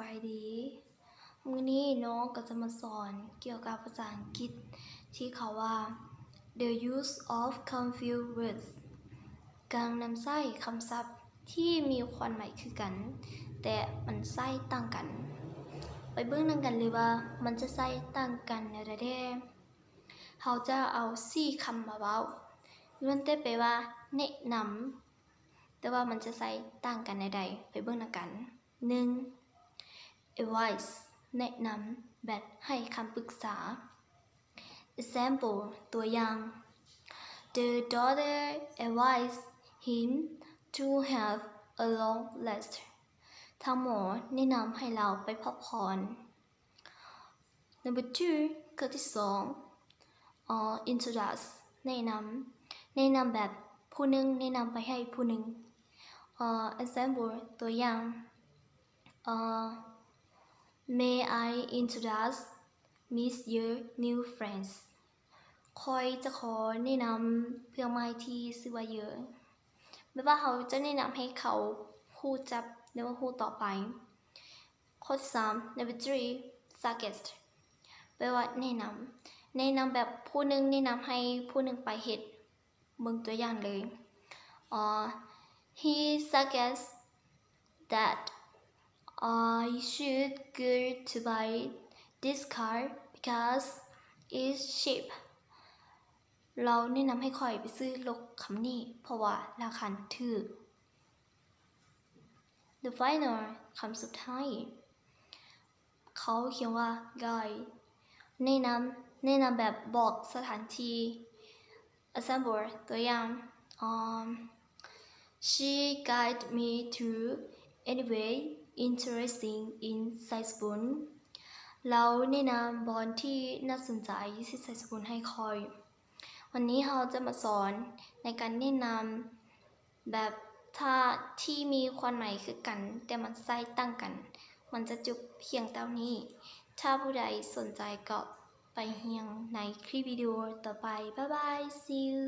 บายดีมื้อนี้น้องก็จะมาสอนเกี่ยวกับภาษาอังกฤษที่เขาว่า the use of confused words การนำใช้คำศัพท์ที่มีความหมายคือกันแต่มันใช้ต่างกันไปเบิ่งนำกันเลยว่ามันจะใช้ต่างกันในระดับเราจะเอา4คำมาเว้าล้วนแต่แปลว่าแนะนำแต่ว่ามันจะใช้ต่างกันในใดไปเบิ่งนำกัน1 advice แนะนำแบบให้คำปรึกษา example ตัวอย่าง The doctor advised him to have a long rest ทางหมอแนะนำให้เราไปพักผ่อน Number 2 ข้อที่2 introduce แนะนำแบบผู้หนึ่งแนะนำไปให้ผู้หนึ่งexample ตัวอย่างMay I introduce Miss your new friends คอยจะขอแนะนำเพื่อนใหม่ที่ชื่อว่าเยอะไม่ว่าเขาจะแนะนำให้เขาฮู้จักหรือว่าฮู้ต่อไปข้อ3 Number 3 suggest แปลว่าแนะนำแบบผู้หนึ่งแนะนำให้ผู้หนึ่งไปเฮ็ดเบิ่งตัวอย่างเลย He suggests that I should go to buy this car because it's cheap เราแนะนำให้ค่อยไปซื้อรถคันนี้เพราะว่าราคาถูก The final คำสุดท้ายเขาเขียนว่า guide แนะนำแบบบอกสถานที่ example ตัวอย่าง She guided me to anyway interesting in ไซสปุนเราแนะนำบอนที่น่าสนใจที่ไซสปุนให้คอยวันนี้เราจะมาสอนในการแนะนำแบบถ้าที่มีความหมายคือกันแต่มันใช้ต่างกันมันจะจบเพียงเท่านี้ถ้าผู้ใดสนใจก็ไปเรียนในคลิปวิดีโอต่อไปบ๊ายบาย see you